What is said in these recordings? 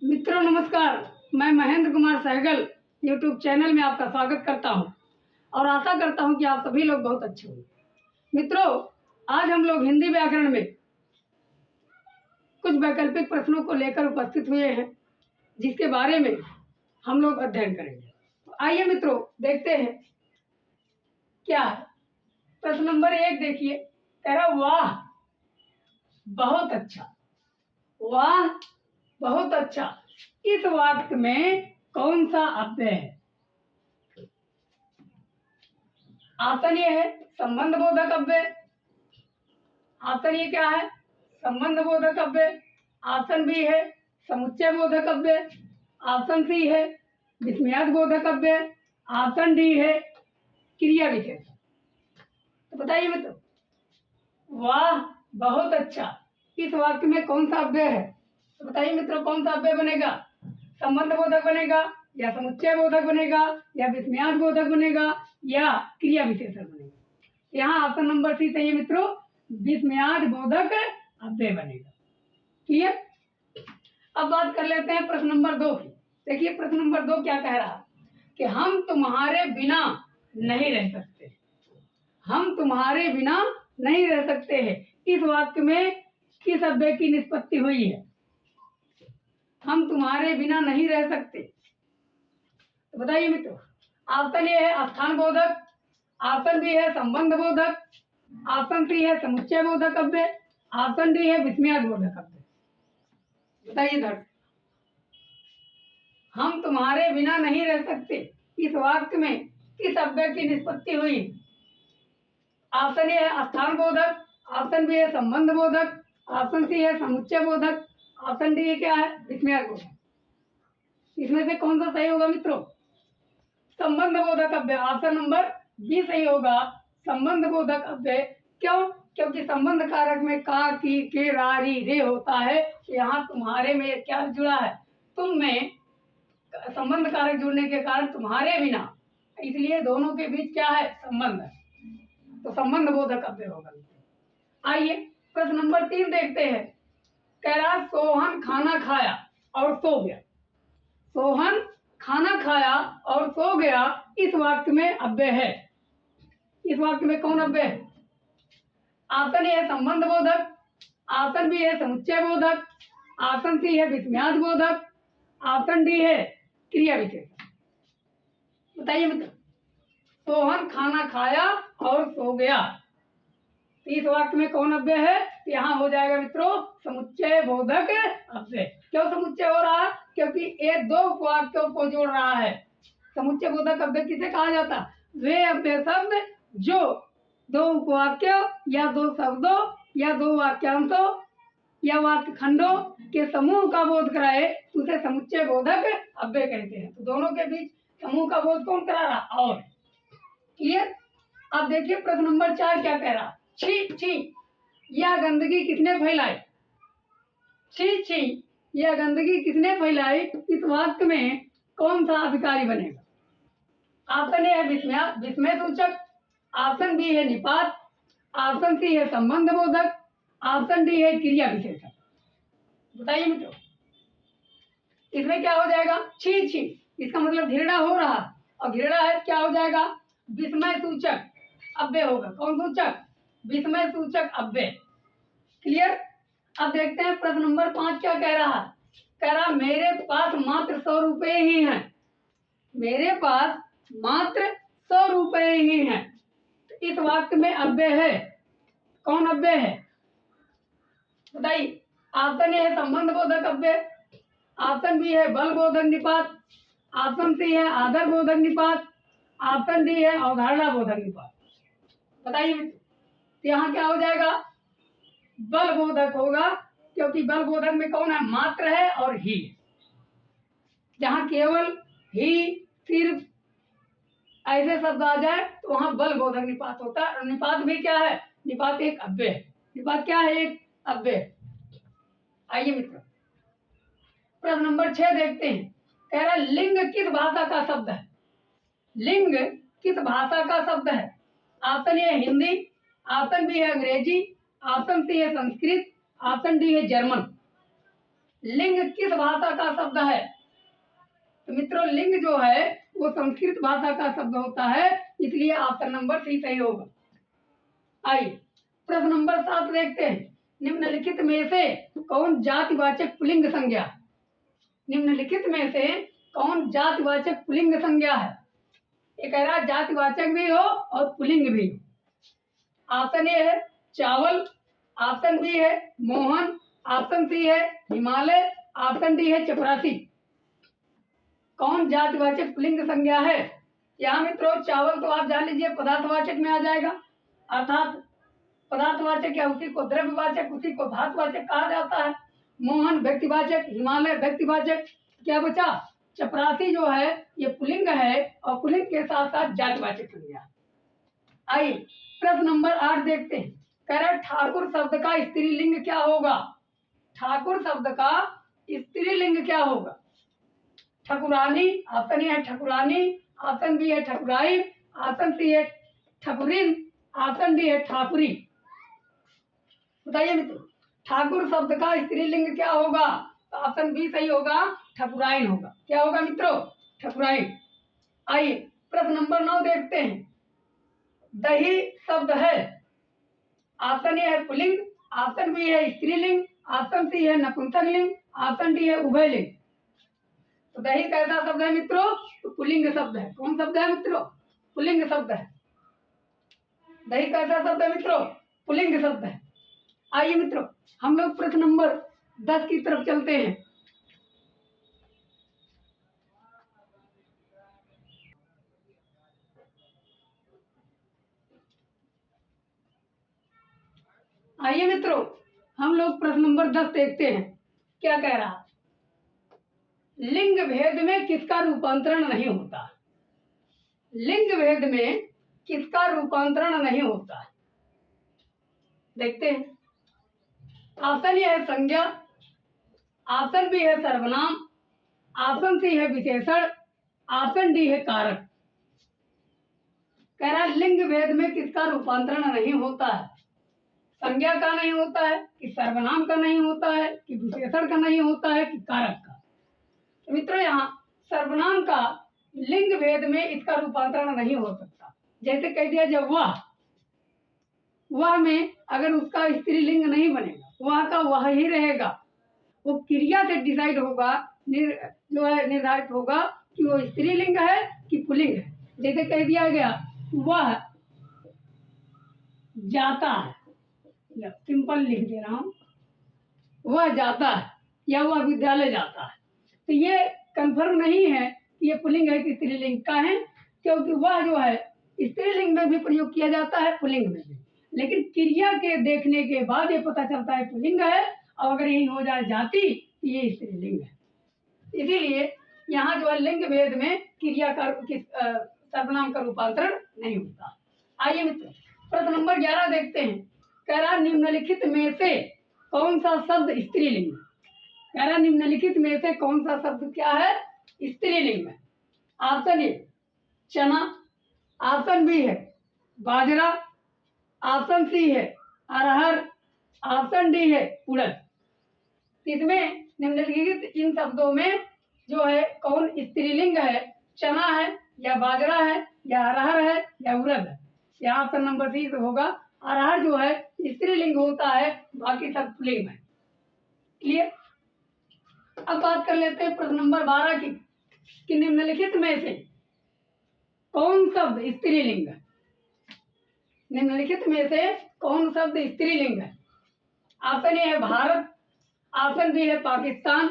मित्रों नमस्कार, मैं महेंद्र कुमार सहगल यूट्यूब चैनल में आपका स्वागत करता हूं और आशा करता हूं कि आप सभी लोग बहुत अच्छे होंगे। मित्रों, आज हम लोग हिंदी व्याकरण में कुछ वैकल्पिक प्रश्नों को लेकर उपस्थित हुए हैं, जिसके बारे में हम लोग अध्ययन करेंगे। तो आइए मित्रों, देखते हैं क्या है। प्रश्न नंबर 1 देखिए, कह रहा वाह बहुत अच्छा। वाह बहुत अच्छा, इस वाक्य में कौन सा अव्यय है? ऑप्शन ये है संबंध बोधक अव्यय। ऑप्शन ये क्या है? संबंध बोधक अव्यय। ऑप्शन बी है समुच्चय बोधक अव्यय। ऑप्शन सी है विस्मयार्थ बोधक अव्यय। ऑप्शन डी है क्रिया विशेषण। तो बताइए मित्रों, वाह बहुत अच्छा, इस वाक्य में कौन सा अव्यय है? तो बताइए मित्रों, कौन सा अव्यय बनेगा? संबंध बोधक बनेगा, या समुच्चय बोधक बनेगा, या विस्मयार्थ बोधक बनेगा, या क्रिया विशेषण बनेगा? यहाँ ऑप्शन नंबर सी सही है मित्रों, विस्मयार्थ बोधक अव्यय बनेगा। ठीक है, अब बात कर लेते हैं प्रश्न नंबर 2 की। देखिए प्रश्न नंबर 2 क्या कह रहा है कि हम तुम्हारे बिना नहीं रह सकते। हम तुम्हारे बिना नहीं रह सकते हैं, इस वाक्य में किस अव्यय की निष्पत्ति हुई है? हम तुम्हारे बिना नहीं रह सकते, तो बताइए मित्रों। ऑप्शन ए है स्थान बोधक, ऑप्शन बी है संबंध बोधक, ऑप्शन सी है समुच्चय बोधक अव्यय, ऑप्शन डी है विस्मयार्थ बोधक अव्यय। बताइए दर्शक, हम तुम्हारे बिना नहीं रह सकते, इस वाक्य में किस अव्यय की निष्पत्ति हुई? ऑप्शन ए है स्थान बोधक, ऑप्शन बी है संबंध बोधक, ऑप्शन सी है समुच्चय बोधक, ऑप्शन डी क्या है? विस्मयार्थ बोधक। इसमें से कौन सा सही होगा मित्रों? संबंध बोधक अव्यय। ऑप्शन नंबर बी सही होगा, संबंध बोधक अव्यय। क्यों? क्योंकि संबंध कारक में का, की, के, रा, री, रे होता है। यहाँ तुम्हारे में क्या जुड़ा है? तुम में संबंध कारक जुड़ने के कारण तुम्हारे बिना, इसलिए दोनों के बीच क्या है? संबंध है, तो संबंध बोधक अव्यय होगा। आइए प्रश्न नंबर 3 देखते हैं। कह रहा सोहन खाना खाया और सो गया। सोहन खाना खाया और सो गया, इस वाक्य में अव्यय है। इस वाक्य में कौन अव्यय है? ऑप्शन ए है संबंध बोधक, ऑप्शन बी है समुच्चय बोधक, ऑप्शन सी है विस्मयार्थ बोधक, ऑप्शन डी है क्रिया विशेषण। बताइए मित्र, सोहन खाना खाया और सो गया, इस वाक्य में कौन अव्यय है? यहाँ हो जाएगा मित्रों समुच्चय बोधक अव्यय। क्यों समुच्चय हो रहा है? क्योंकि ये दो उपवाक्यों को जोड़ रहा है। समुच्चय बोधक अव्यय किसे कहा जाता? वे अव्यय शब्द जो दो उपवाक्यों या दो शब्दों या दो वाक्यांशों या वाक्य खंडों के समूह का बोध कराए, उसे समुच्चय बोधक अव्यय कहते हैं। तो दोनों के बीच समूह का बोध कौन करा रहा? और क्लियर। अब देखिए प्रश्न नंबर 4 क्या कह रहा? छी छी, यह गंदगी किसने फैलाई? छी छी, यह गंदगी किसने फैलाई, इस वाक्य में कौन सा अधिकारी बनेगा? ऑप्शन ए है विस्मय सूचक, ऑप्शन बी है निपात, ऑप्शन सी है संबंध बोधक, ऑप्शन डी है क्रिया विशेषण। बताइए मित्रों, इसमें क्या हो जाएगा? छी छी, इसका मतलब घृणा हो रहा, और घृणा है क्या हो जाएगा? विस्मय सूचक अव्यय होगा। कौन सूचक? विस्मय सूचक अव्यय। क्लियर। अब देखते हैं प्रश्न नंबर 5 क्या कह रहा है। कह रहा मेरे पास मात्र 100 रुपए ही हैं। मेरे पास मात्र 100 रुपए ही हैं, तो इस वाक्य में अव्यय है। कौन अव्यय है? बताइए। ऑप्शन ए है संबंध बोधक अव्यय, ऑप्शन बी है बल बोधक निपात, ऑप्शन सी है आदर बोधक निपात, ऑप्शन डी है अवधारणा बोधक निपात। बताइए यहाँ क्या हो जाएगा? बल बोधक होगा, क्योंकि बल बोधक में कौन है? मात्र है और ही। जहां केवल ही, सिर्फ ऐसे शब्द आ जाए तो वहां बल बोधक निपात होता है। और निपात भी क्या है? निपात एक अव्यय है। निपात क्या है? एक अव्यय। आइए मित्र, प्रश्न नंबर 6 देखते हैं। कह रहा लिंग किस भाषा का शब्द है? लिंग किस भाषा का शब्द है? Option A Hindi, option B है अंग्रेजी, ऑप्शन सी है संस्कृत, ऑप्शन डी है जर्मन। लिंग किस भाषा का शब्द है? तो मित्रों लिंग जो है वो संस्कृत भाषा का शब्द होता है, इसलिए ऑप्शन नंबर सी सही होगा। आइए प्रश्न नंबर 7 देखते हैं। निम्नलिखित में से कौन जातिवाचक पुल्लिंग संज्ञा है? निम्नलिखित में से कौन जातिवाचक पुल्लिंग संज्ञा है? ये कह रहा है जातिवाचक भी हो और पुल्लिंग भी हो। ऑप्शन ए है चावल, ऑप्शन बी है मोहन, ऑप्शन सी है हिमालय, ऑप्शन डी है चपरासी। कौन जातिवाचक पुल्लिंग संज्ञा है? यहाँ मित्रों चावल तो आप जान लीजिए पदार्थवाचक में आ जाएगा, अर्थात पदार्थवाचक या उसी को द्रव्यवाचक, उसी को धातुवाचक कहा जाता है। मोहन व्यक्तिवाचक, हिमालय व्यक्तिवाचक, क्या बचा? चपरासी जो है ये पुल्लिंग है और पुल्लिंग के साथ साथ जातिवाचक संज्ञा। आइए प्रश्न नंबर 8 देखते हैं। कह रहा है ठाकुर शब्द का स्त्रीलिंग क्या होगा? ठाकुर शब्द का स्त्रीलिंग क्या होगा? ठकुरानी, ऑप्शन ए है ठकुरानी, ऑप्शन बी है ठकुराई, ऑप्शन सी है ठकुरिन, ऑप्शन डी है ठाकुरी। बताइए मित्रों ठाकुर शब्द का स्त्रीलिंग क्या होगा? तो ऑप्शन बी सही होगा, ठकुराइन होगा। क्या होगा मित्रों? ठकुराइन। आइए प्रश्न नंबर 9 देखते हैं। दही शब्द है, ऑप्शन ए है पुल्लिंग, ऑप्शन बी है स्त्रीलिंग, ऑप्शन सी है नपुंसकलिंग, ऑप्शन डी है उभयलिंग। तो दही कैसा शब्द है मित्रों? तो पुल्लिंग शब्द है। कौन शब्द है मित्रों? पुल्लिंग शब्द है। दही कैसा शब्द है मित्रों? पुल्लिंग शब्द है। आइए मित्रों हम लोग प्रश्न नंबर 10 की तरफ चलते हैं। आइए मित्रों हम लोग प्रश्न नंबर 10 देखते हैं। क्या कह रहा? लिंग भेद में किसका रूपांतरण नहीं होता? लिंग भेद में किसका रूपांतरण नहीं होता? देखते हैं। ऑप्शन ए है संज्ञा, ऑप्शन बी है सर्वनाम, ऑप्शन सी है विशेषण, ऑप्शन डी है कारक। कह रहा है लिंग भेद में किसका रूपांतरण नहीं होता है? संज्ञा का नहीं होता है, कि सर्वनाम का नहीं होता है, कि विशेषण का नहीं होता है, कि कारक का? तो मित्रों यहाँ सर्वनाम का लिंग भेद में इसका रूपांतरण नहीं हो सकता। जैसे कह दिया जब वह में अगर उसका स्त्रीलिंग नहीं बनेगा, वह का वह ही रहेगा। वो क्रिया से डिसाइड होगा, जो है निर्धारित होगा कि वो स्त्रीलिंग है कि पुल्लिंग है। जैसे कह दिया गया वह जाता है, सिंपल लिख दे रहा हूं, वह जाता है या वह विद्यालय जाता है। तो ये कंफर्म नहीं है कि ये पुल्लिंग है कि स्त्रीलिंग का है, क्योंकि वह जो है स्त्रीलिंग में भी प्रयोग किया जाता है, पुल्लिंग में भी। लेकिन क्रिया के देखने के बाद ये पता चलता है पुल्लिंग है, और अगर यही हो जाए जाति तो ये स्त्रीलिंग है। इसीलिए यहाँ जो है लिंग भेद में क्रिया का सर्वनाम का रूपांतरण नहीं होता। आइए मित्रों प्रश्न नंबर 11 देखते हैं। कह रहा निम्नलिखित में से कौन सा शब्द स्त्रीलिंग है? कह रहा निम्नलिखित में से कौन सा शब्द क्या है? स्त्रीलिंग है। ऑप्शन ए चना, ऑप्शन बी है बाजरा, ऑप्शन सी है अरहर, ऑप्शन डी है उड़द। इसमें निम्नलिखित इन शब्दों में जो है कौन स्त्रीलिंग है? चना है या बाजरा है या अरहर है या उड़द है? यहाँ ऑप्शन नंबर सी होगा। अरहर जो है स्त्रीलिंग होता है, बाकी सब पुल्लिंग है। क्लियर? अब बात कर लेते हैं प्रश्न नंबर 12 की कि निम्नलिखित में से कौन शब्द स्त्रीलिंग है? निम्नलिखित में से कौन शब्द स्त्रीलिंग है? ऑप्शन ए है भारत, ऑप्शन बी है पाकिस्तान,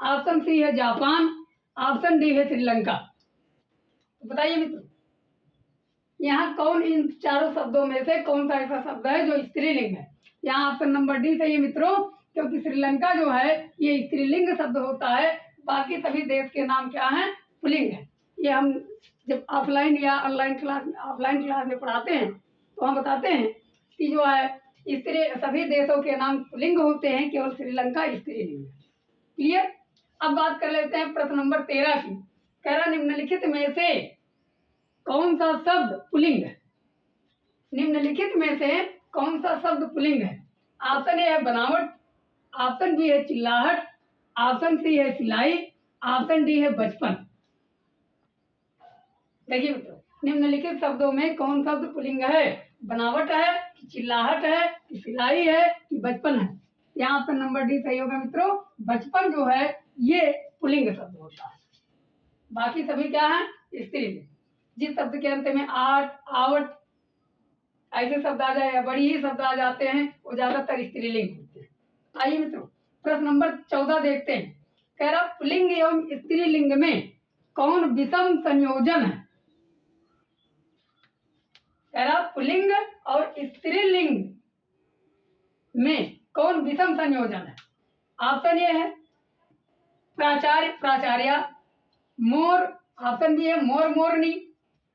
ऑप्शन सी है जापान, ऑप्शन डी है श्रीलंका। तो बताइए मित्रों यहाँ कौन इन चारों शब्दों में से कौन सा ऐसा शब्द है जो स्त्रीलिंग है? यहाँ ऑप्शन नंबर डी सही है मित्रों, क्योंकि श्रीलंका जो है ये स्त्रीलिंग शब्द होता है, बाकी सभी देश के नाम क्या हैं? पुल्लिंग है। ये हम जब ऑफलाइन या ऑनलाइन क्लास में पढ़ाते हैं तो हम बताते हैं कि जो है सभी देशों के नाम पुल्लिंग होते हैं, केवल श्रीलंका स्त्रीलिंग है। क्लियर? अब बात कर लेते हैं प्रश्न नंबर 13 की। कह रहा निम्नलिखित में से कौन सा शब्द पुल्लिंग है? निम्नलिखित में से कौन सा शब्द पुल्लिंग है? ऑप्शन ए है बनावट, ऑप्शन बी है चिल्लाहट, ऑप्शन सी है सिलाई, ऑप्शन डी है बचपन। देखिए मित्रों, निम्नलिखित शब्दों में कौन शब्द पुल्लिंग है? बनावट है कि चिल्लाहट है कि सिलाई है कि बचपन है? यहाँ ऑप्शन नंबर डी सही होगा मित्रों। बचपन जो है ये पुल्लिंग शब्द होता है। बाकी सभी क्या है? स्त्रीलिंग। जिस शब्द के अंत में आट, आवट ऐसे शब्द आ जाए या बड़ी ही शब्द आ जाते हैं वो ज्यादातर स्त्रीलिंग होते हैं। आइए मित्रों, प्रश्न नंबर 14 देखते हैं। कह रहा पुल्लिंग एवं स्त्रीलिंग में कौन विषम संयोजन है? कह रहा पुल्लिंग और स्त्रीलिंग में कौन विषम संयोजन है? ऑप्शन ए है प्राचार्य, प्राचार्या, मोर, ऑप्शन बी है मोर, मोरनी,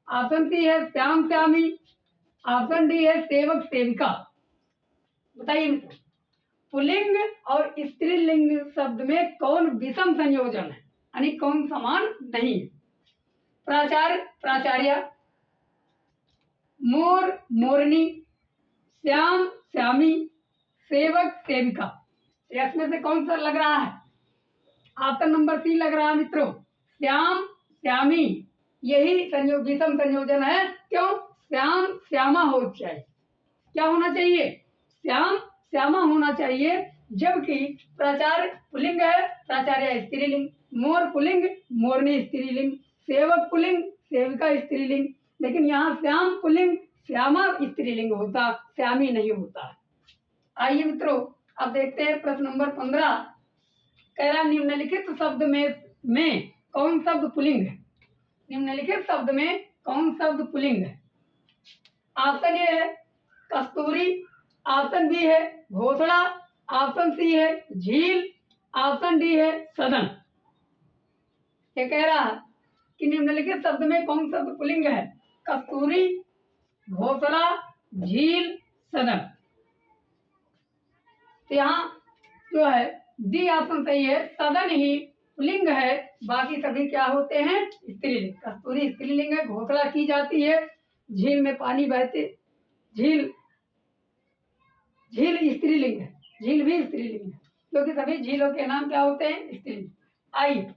ऑप्शन सी है श्याम, श्यामी, ऑप्शन डी है सेवक, सेविका। बताइए मित्रों, पुल्लिंग और स्त्रीलिंग शब्द में कौन विषम संयोजन है, यानी कौन समान नहीं है? प्राचार्य, प्राचार्या, मोर, मोरनी, श्याम, श्यामी, सेवक, सेविका। इसमें से कौन सा लग रहा है? ऑप्शन नंबर सी लग रहा है मित्रों, श्याम, श्यामी। यही विषम संयोजन है। क्यों? श्याम, श्यामा हो चाहिए। क्या होना चाहिए? श्याम, श्यामा होना चाहिए। जबकि प्राचार्य पुल्लिंग है, प्राचार्य स्त्रीलिंग, मोर पुल्लिंग, मोरनी स्त्रीलिंग, सेवक पुल्लिंग, सेविका स्त्रीलिंग। लेकिन यहाँ श्याम पुल्लिंग, श्यामा स्त्रीलिंग होता, श्यामी नहीं होता। आइए मित्रों, अब देखते हैं प्रश्न नंबर 15। कह रहा निम्नलिखित शब्द में कौन शब्द पुल्लिंग है? निम्नलिखित शब्द में कौन शब्द पुल्लिंग है? ऑप्शन ए है कस्तूरी, ऑप्शन बी है घोसड़ा, ऑप्शन सी है झील, ऑप्शन डी है सदन। ये कह रहा है कि निम्नलिखित शब्द में कौन शब्द पुल्लिंग है? कस्तूरी, घोसड़ा, झील, सदन। तो यहाँ जो है डी ऑप्शन सही है, सदन ही पुल्लिंग है, बाकी सभी क्या होते हैं? स्त्रीलिंग। कस्तूरी स्त्रीलिंग है, घोसला की जाती है, झील में पानी बहते, झील स्त्रीलिंग है, झील भी स्त्रीलिंग है, क्योंकि सभी झीलों के नाम क्या होते हैं? स्त्रीलिंग। आइए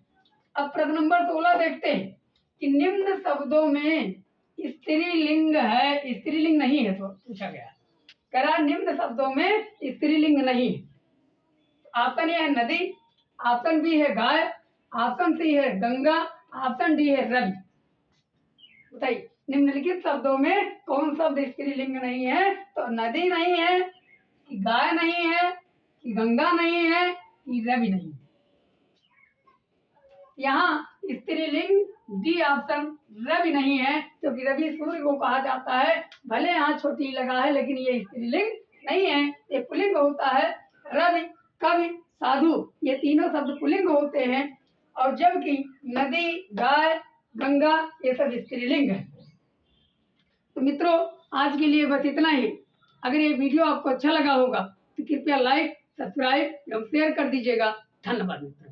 अब प्रश्न नंबर 16 देखते हैं कि निम्न शब्दों में स्त्रीलिंग है, स्त्रीलिंग नहीं है, तो पूछा गया। कह रहा निम्न शब्दों में स्त्रीलिंग नहीं है। ऑप्शन ए है नदी, ऑप्शन बी है गाय, ऑप्शन सी है गंगा, ऑप्शन डी है रवि। बताइए निम्नलिखित शब्दों में कौन शब्द स्त्रीलिंग नहीं है? तो नदी नहीं है कि गाय नहीं है कि गंगा नहीं है कि रवि नहीं है। यहाँ स्त्रीलिंग डी ऑप्शन रवि नहीं है, क्योंकि रवि सूर्य को कहा जाता है। भले यहाँ छोटी लगा है लेकिन ये स्त्रीलिंग नहीं है, ये पुल्लिंग होता है। रवि, कवि, साधु ये तीनों शब्द पुल्लिंग होते हैं, और जबकि नदी, गाय, गंगा ये सब स्त्रीलिंग है। तो मित्रों आज के लिए बस इतना ही। अगर ये वीडियो आपको अच्छा लगा होगा तो कृपया लाइक, सब्सक्राइब एवं शेयर कर दीजिएगा। धन्यवाद मित्रों।